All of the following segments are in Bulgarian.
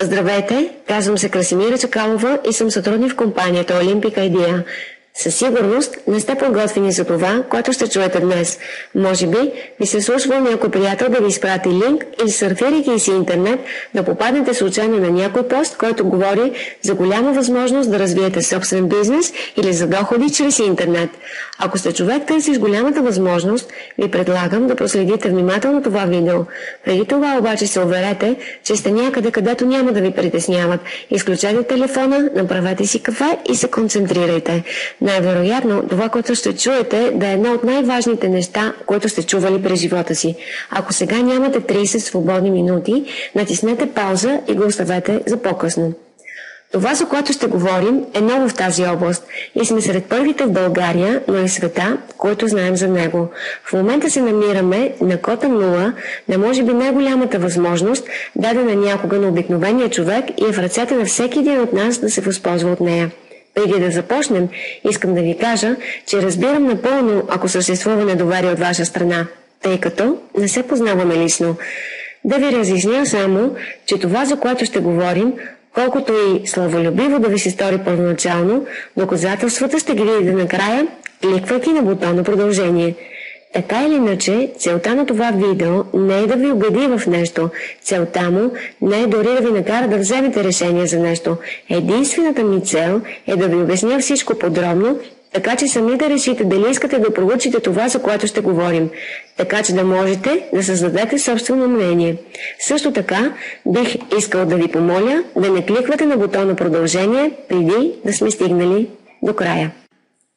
Здравейте, казвам се Красимира Чакалова и съм сътрудник в компанията Olympic Idea. Със сигурност не сте подготвени за това, което ще чуете днес. Може би ви се случва някой приятел да ви изпрати линк или сърфирайки си интернет да попаднете случайно на някой пост, който говори за голяма възможност да развиете собствен бизнес или за доходи чрез интернет. Ако сте човек търсиш голямата възможност, ви предлагам да проследите внимателно това видео. Преди това обаче се уверете, че сте някъде, където няма да ви притесняват. Изключете телефона, направете си кафе и се концентрирайте. Най-вероятно, това, което ще чуете, да е едно от най-важните неща, които сте чували през живота си. Ако сега нямате 30 свободни минути, натиснете пауза и го оставете за по-късно. Това, за което ще говорим, е ново в тази област и сме сред първите в България, но и в света, които знаем за него. В момента се намираме на кота 0, на може би най-голямата възможност, дадена някога на обикновения човек и е в ръцете на всеки един от нас да се възползва от нея. Преди да започнем, искам да ви кажа, че разбирам напълно, ако съществува недоверие от ваша страна, тъй като не се познаваме лично. Да ви разясня само, че това, за което ще говорим, колкото и славолюбиво да ви се стори първоначално, доказателствата ще ги видите накрая, кликвайки на бутона продължение. Така или иначе, целта на това видео не е да ви убеди в нещо. Целта му не е дори да ви накара да вземете решение за нещо. Единствената ми цел е да ви обясня всичко подробно, така че сами да решите дали искате да проучите това, за което ще говорим, така че да можете да създадете собствено мнение. Също така, бих искал да ви помоля да не кликвате на бутона продължение, преди да сме стигнали до края.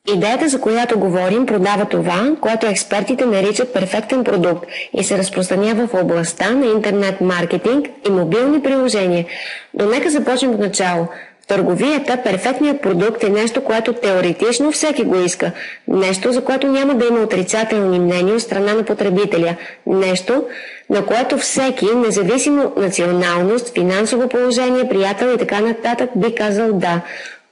Идеята, за която говорим, продава това, което експертите наричат перфектен продукт и се разпространява в областта на интернет маркетинг и мобилни приложения. Но нека започнем от начало. В търговията перфектният продукт е нещо, което теоретично всеки го иска. Нещо, за което няма да има отрицателни мнения от страна на потребителя. Нещо, на което всеки, независимо националност, финансово положение, приятел и така нататък, би казал да.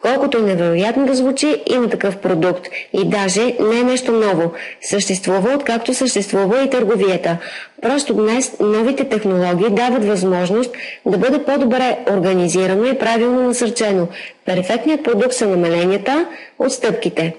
Колкото е невероятно да звучи, има такъв продукт. И даже не е нещо ново. Съществува, откакто съществува и търговията. Просто днес новите технологии дават възможност да бъде по-добре организирано и правилно насърчено. Перфектният продукт са намаленията, отстъпките.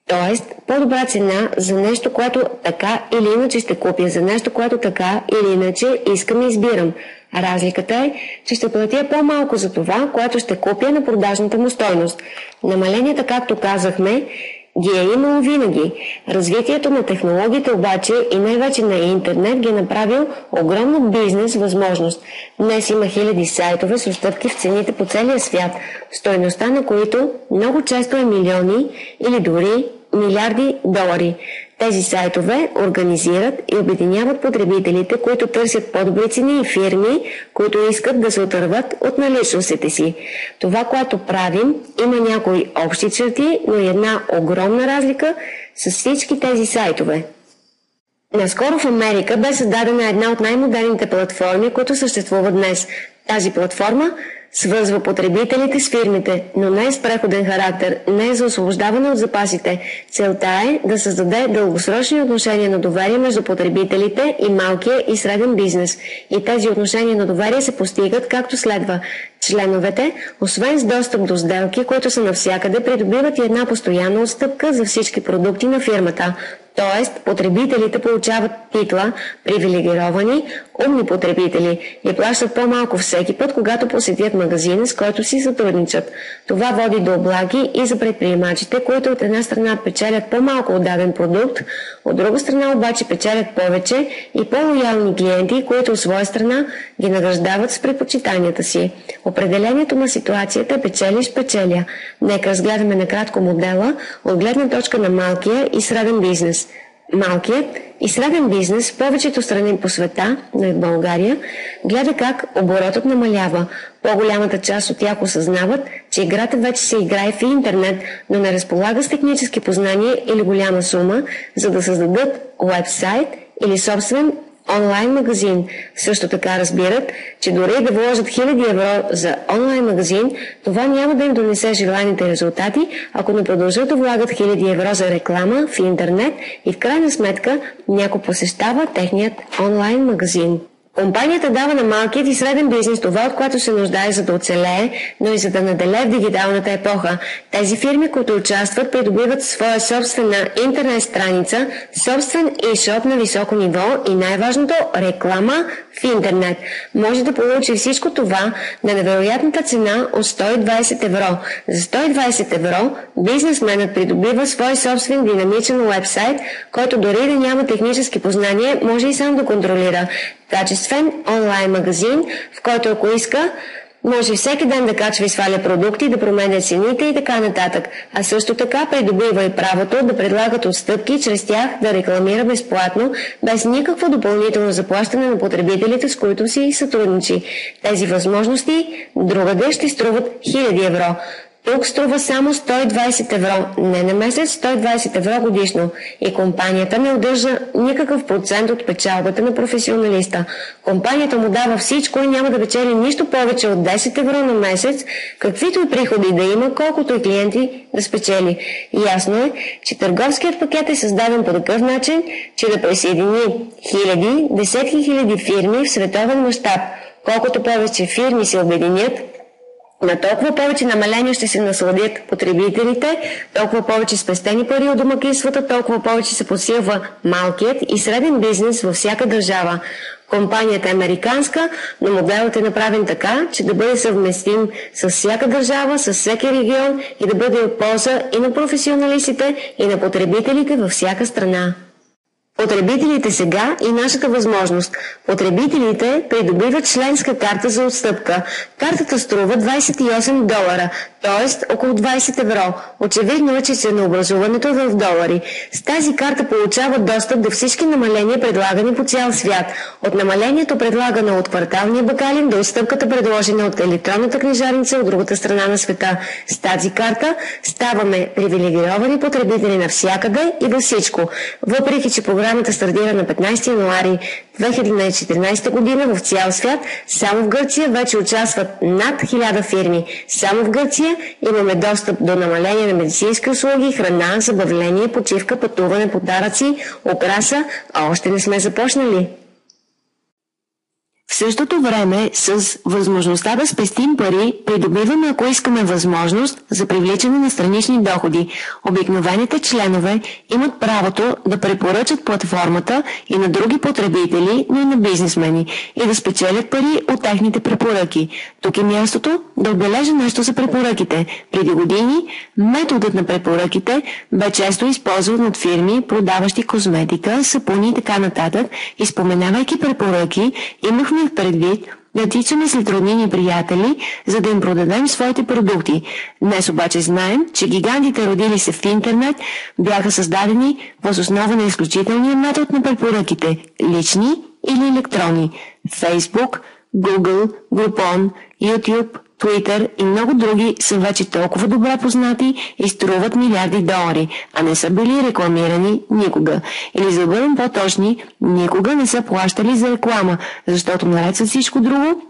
Тоест, по-добра цена за нещо, което така или иначе ще купя, за нещо, което така или иначе искам и избирам. Разликата е, че ще платя по-малко за това, което ще купя на продажната му стойност. Намаленията, както казахме, ги е имало винаги. Развитието на технологиите обаче и най-вече на интернет ги е направил огромна бизнес възможност. Днес има хиляди сайтове с отстъпки в цените по целия свят, стойността на които много често е милиони или дори милиарди долари. Тези сайтове организират и обединяват потребителите, които търсят по-добри цени и фирми, които искат да се отърват от наличностите си. Това, което правим, има някои общи черти, но и една огромна разлика с всички тези сайтове. Наскоро в Америка бе създадена една от най-модерните платформи, които съществуват днес. Тази платформа свързва потребителите с фирмите, но не е с преходен характер, не е за освобождаване от запасите. Целта е да създаде дългосрочни отношения на доверие между потребителите и малкия и среден бизнес. И тези отношения на доверие се постигат както следва. Членовете, освен с достъп до сделки, които са навсякъде, придобиват и една постоянна отстъпка за всички продукти на фирмата. Тоест, потребителите получават титла привилегировани, умни потребители и плащат по-малко всеки път, когато посетят магазина, с който си сътрудничат. Това води до облаги и за предприемачите, които от една страна печелят по-малко от даден продукт, от друга страна обаче печелят повече и по-лоялни клиенти, които от своя страна ги награждават с предпочитанията си. Определението на ситуацията е печелиш-печеля. Нека разгледаме накратко модела от гледна точка на малкия и среден бизнес. Малкият и среден бизнес в повечето страни по света, но и в България, гледа как оборотът намалява. По-голямата част от тях осъзнават, че играта вече се играе в интернет, но не разполага с технически познания или голяма сума, за да създадат уебсайт или собствен онлайн магазин. Също така разбират, че дори да вложат 1000 евро за онлайн магазин, това няма да им донесе желаните резултати, ако не продължат да влагат 1000 евро за реклама в интернет и в крайна сметка някой посещава техният онлайн магазин. Компанията дава на малкият и среден бизнес това, от което се нуждае, за да оцелее, но и за да наделее в дигиталната епоха. Тези фирми, които участват, придобиват своя собствена интернет страница, собствен e-shop на високо ниво и най-важното – реклама в интернет. Може да получи всичко това на невероятната цена от 120 евро. За 120 евро бизнесменът придобива свой собствен динамичен уебсайт, който дори да няма технически познания, може и сам да контролира. Качествен онлайн магазин, в който ако иска, може всеки ден да качва и сваля продукти, да променя цените и така нататък. А също така придобива и правото да предлагат отстъпки, чрез тях да рекламира безплатно, без никакво допълнително заплащане на потребителите, с които си сътрудничи. Тези възможности другаде ще струват 1000 евро. Тук струва само 120 евро, не на месец, 120 евро годишно. И компанията не удържа никакъв процент от печалбата на професионалиста. Компанията му дава всичко и няма да печели нищо повече от 10 евро на месец, каквито и приходи да има, колкото и клиенти да спечели. Ясно е, че търговският пакет е създаден по такъв начин, че да присъедини хиляди, десетки хиляди фирми в световен мащаб. Колкото повече фирми се обединят, на толкова повече намаления ще се насладят потребителите, толкова повече спестени пари от домакинствата, толкова повече се подсилва малкият и среден бизнес във всяка държава. Компанията е американска, но моделът е направен така, че да бъде съвместим с всяка държава, с всеки регион и да бъде от полза и на професионалистите, и на потребителите във всяка страна. Потребителите сега и нашата възможност. Потребителите придобиват членска карта за отстъпка. Картата струва $28, т.е. около 20 евро. Очевидно е, че ценообразуването е в долари. С тази карта получават достъп до всички намаления, предлагани по цял свят. От намалението, предлагано от кварталния бакалин, до отстъпката, предложена от електронната книжарница от другата страна на света. С тази карта ставаме привилегировани потребители навсякъде и във всичко. Въпреки че програмата стартира на 15 януари 2014 година в цял свят, само в Гърция вече участват над 1000 фирми. Само в Гърция имаме достъп до намаление на медицински услуги, храна, забавление, почивка, пътуване, подаръци, украса, а още не сме започнали. В същото време, с възможността да спестим пари, придобиваме, ако искаме, възможност за привличане на странични доходи. Обикновените членове имат правото да препоръчат платформата и на други потребители, но и на бизнесмени, и да спечелят пари от техните препоръки. Тук е мястото да отбележа нещо за препоръките. Преди години методът на препоръките бе често използван от фирми, продаващи козметика, сапуни и така нататък, и споменавайки препоръки, имахме в предвид да тичаме след роднини приятели, за да им продадем своите продукти. Днес обаче знаем, че гигантите, родили се в интернет, бяха създадени въз основа на изключителния метод на препоръките – лични или електронни. Facebook, Google, Groupon, YouTube, Twitter и много други са вече толкова добре познати и струват милиарди долари, а не са били рекламирани никога. Или за да бъдем по-точни, никога не са плащали за реклама, защото наред с всичко друго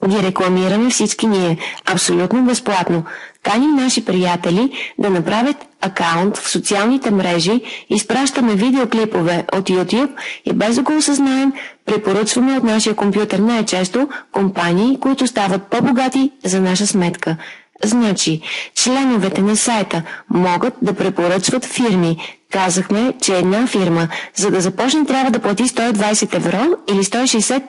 ги рекламираме всички ние, абсолютно безплатно. Каним наши приятели да направят акаунт в социалните мрежи, изпращаме видеоклипове от YouTube и без да го осъзнаем, препоръчваме от нашия компютър най-често компании, които стават по-богати за наша сметка. Значи, членовете на сайта могат да препоръчват фирми. Казахме, че една фирма, за да започне, трябва да плати 120 евро или $160.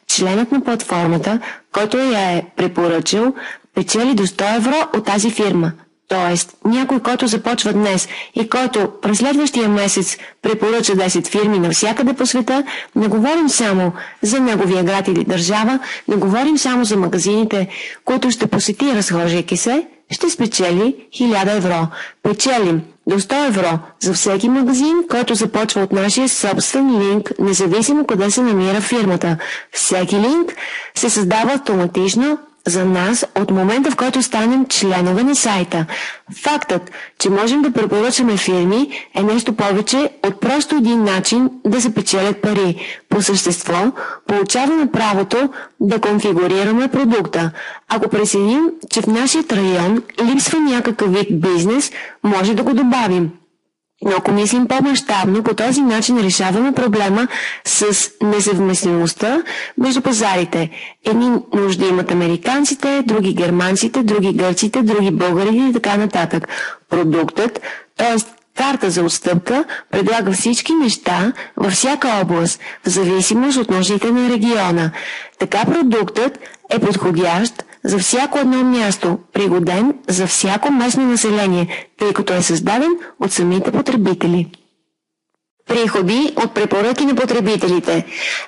Членът на платформата, който я е препоръчал, печели до 100 евро от тази фирма. Тоест, някой, който започва днес и който през следващия месец препоръча 10 фирми навсякъде по света, не говорим само за неговия град или държава, не говорим само за магазините, които ще посети, разхождайки се, ще спечели 1000 евро. Печелим до 100 евро за всеки магазин, който започва от нашия собствен линк, независимо къде се намира фирмата. Всеки линк се създава автоматично за нас от момента, в който станем членове на сайта. Фактът, че можем да препоръчаме фирми, е нещо повече от просто един начин да се печелят пари. По същество, получаваме правото да конфигурираме продукта. Ако преценим, че в нашия район липсва някакъв вид бизнес, може да го добавим. Но ако мислим по-мащабно, по този начин решаваме проблема с несъвместимостта между пазарите. Едни нужди имат американците, други германците, други гърците, други българите и така нататък. Продуктът, т.е. карта за отстъпка, предлага всички неща във всяка област, в зависимост от нуждите на региона. Така продуктът е подходящ за всяко едно място, пригоден за всяко местно население, тъй като е създаден от самите потребители. Приходи от препоръки на потребителите.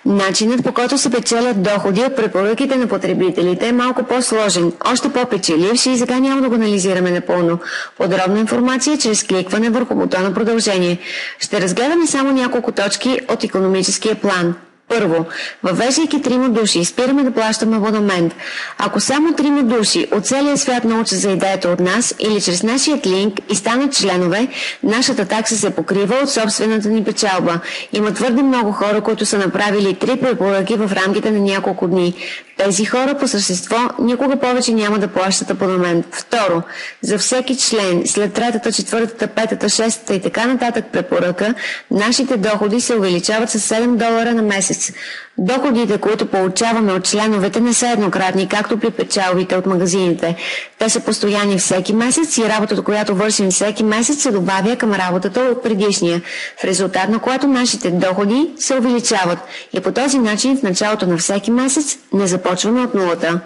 Начинът, по който се печелят доходи от препоръките на потребителите, е малко по-сложен, още по-печеливш и сега няма да го анализираме напълно. Подробна информация чрез кликване върху бутона продължение. Ще разгледаме само няколко точки от икономическия план. Първо, въвеждайки 3 души, спираме да плащаме абонамент. Ако само 3 души от целия свят научат за идеята от нас или чрез нашия линк и станат членове, нашата такса се покрива от собствената ни печалба. Има твърде много хора, които са направили 3 препоръки в рамките на няколко дни. Тези хора по същество никога повече няма да плащат абонамент. Второ, за всеки член, след 3-та, 4-та, 5-та, 6-та и така нататък препоръка, нашите доходи се увеличават с $7 на месец. Доходите, които получаваме от членовете, не са еднократни, както при печалбите от магазините. Те са постоянни всеки месец и работата, която вършим всеки месец, се добавя към работата от предишния, в резултат на което нашите доходи се увеличават. И по този начин в началото на всеки месец не започваме от нулата.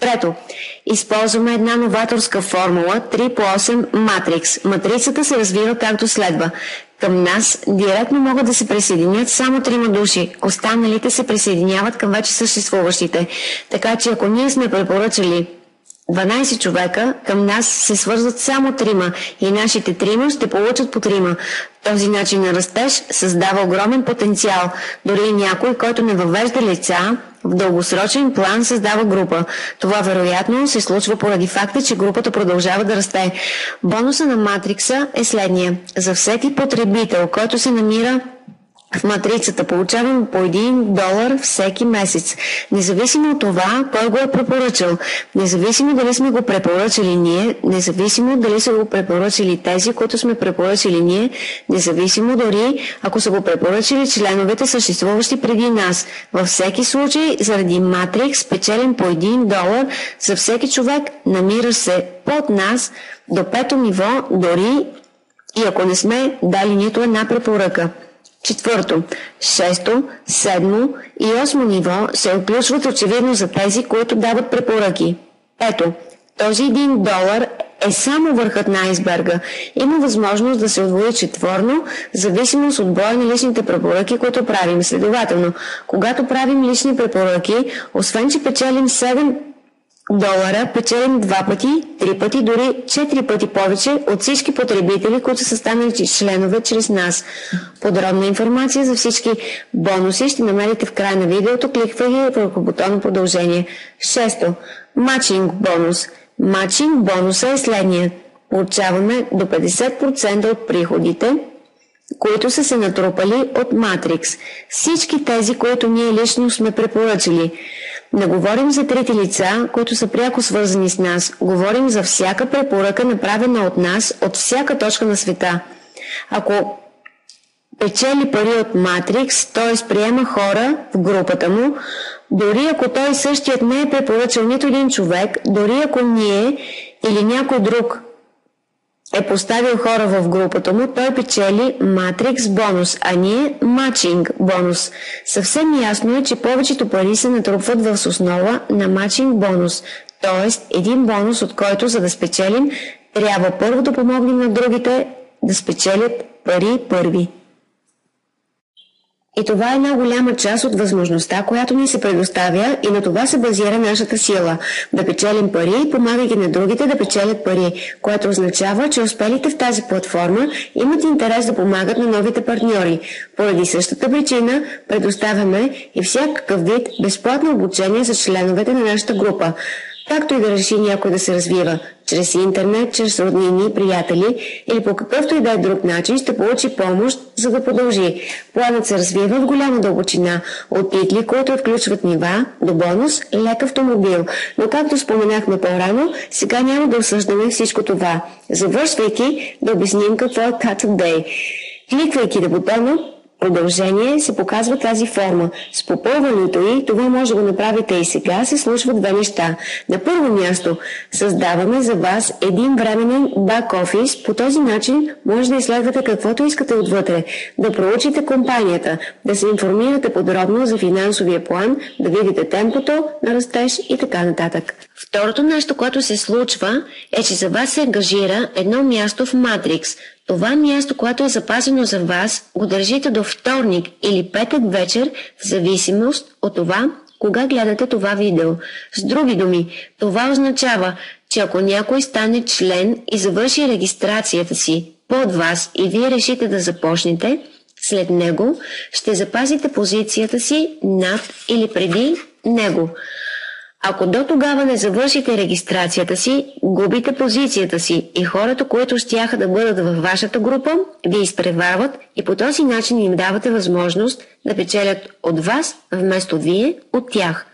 Трето, използваме една новаторска формула 3x8 матрикс. Матрицата се развива както следва. Към нас директно могат да се присъединят само 3 души, останалите се присъединяват към вече съществуващите. Така че ако ние сме препоръчали 12 човека, към нас се свързват само 3 и нашите 3 ще получат по 3. Този начин на растеж създава огромен потенциал. Дори някой, който не въвежда лица, в дългосрочен план създава група. Това вероятно се случва поради факта, че групата продължава да расте. Бонуса на матрикса е следния. За всеки потребител, който се намира в матрицата, получаваме по $1 всеки месец. Независимо от това, кой го е препоръчал. Независимо дали сме го препоръчали ние, независимо дали са го препоръчали тези, които сме препоръчали ние, независимо дори ако са го препоръчали членовете, съществуващи преди нас. Във всеки случай, заради матрикс, печелим по $1 за всеки човек, намира се под нас до 5-то ниво, дори и ако не сме дали нито една препоръка. Четвърто, 6-то, 7-то и 8-то ниво се отключват очевидно за тези, които дават препоръки. Ето, този $1 е само върхът на айсберга. Има възможност да се удвои четворно, в зависимост от броя на личните препоръки, които правим. Следователно, когато правим лични препоръки, освен че печелим $7, печелим 2 пъти, 3 пъти, дори 4 пъти повече от всички потребители, които са станали членове чрез нас. Подробна информация за всички бонуси ще намерите в края на видеото, кликвайки върху бутона продължение. 6. Матчинг бонус. Матчинг бонуса е следния. Получаваме до 50% от приходите, които са се натрупали от Матрикс. Всички тези, които ние лично сме препоръчали. Не говорим за трети лица, които са пряко свързани с нас. Говорим за всяка препоръка, направена от нас, от всяка точка на света. Ако печели пари от Матрикс, т.е. приема хора в групата му, дори ако той същият не е препоръчал нито един човек, дори ако ние или някой друг е поставил хора в групата му, той печели Матрикс бонус, а ние матчинг бонус. Съвсем ясно е, че повечето пари се натрупват в основа на матчинг бонус, т.е. един бонус, от който, за да спечелим, трябва първо да помогнем на другите да спечелят пари първи. И това е една голяма част от възможността, която ни се предоставя, и на това се базира нашата сила – да печелим пари, помагайки на другите да печелят пари, което означава, че успелите в тази платформа имат интерес да помагат на новите партньори. Поради същата причина предоставяме и всякакъв вид безплатно обучение за членовете на нашата група. Както и да реши някой да се развива чрез интернет, чрез роднини, приятели или по какъвто и да е друг начин, ще получи помощ, за да продължи. Планът се развива в голяма дълбочина, от титли, които отключват нива, до бонус лек автомобил. Но както споменахме по-рано, сега няма да осъждаме всичко това. Завършвайки, да обясним какво е Cut of Day. Кликвайки на бутона продължение се показва тази форма. С попълването й, това може да го направите и сега, се случват две неща. На първо място, създаваме за вас един временен бак-офис. По този начин може да изследвате каквото искате отвътре, да проучите компанията, да се информирате подробно за финансовия план, да видите темпото на растеж и така нататък. Второто нещо, което се случва, е, че за вас се ангажира едно място в Матрикс. Това място, което е запазено за вас, го държите до вторник или петък вечер, в зависимост от това, кога гледате това видео. С други думи, това означава, че ако някой стане член и завърши регистрацията си под вас и вие решите да започнете, след него ще запазите позицията си над или преди него. Ако до тогава не завършите регистрацията си, губите позицията си и хората, които щяха да бъдат във вашата група, ви изпреварват и по този начин им давате възможност да печелят от вас, вместо вие от тях.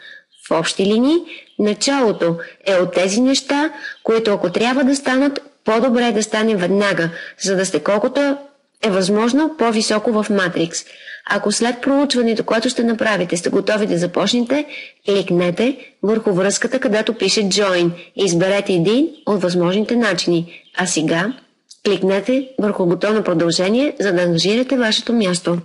В общи линии, началото е от тези неща, които ако трябва да станат, по-добре е да стане веднага, за да сте колкото е възможно по-високо в Матрикс. Ако след проучването, което ще направите, сте готови да започнете, кликнете върху връзката, където пише Join и изберете един от възможните начини. А сега кликнете върху бутона продължение, за да ангажирате вашето място.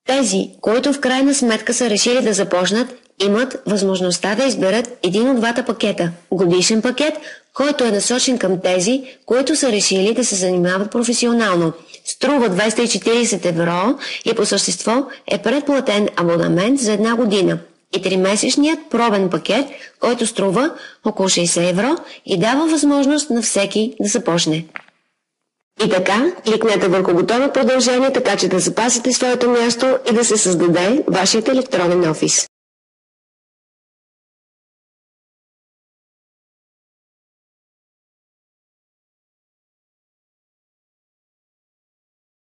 Тези, които в крайна сметка са решили да започнат, имат възможността да изберат един от двата пакета. Годишен пакет, който е насочен към тези, които са решили да се занимават професионално. Струва 240 евро и по същество е предплатен абонамент за една година. И 3-месечният пробен пакет, който струва около 60 евро и дава възможност на всеки да започне. И така, кликнете върху бутона продължение, така че да запазите своето място и да се създаде вашият електронен офис.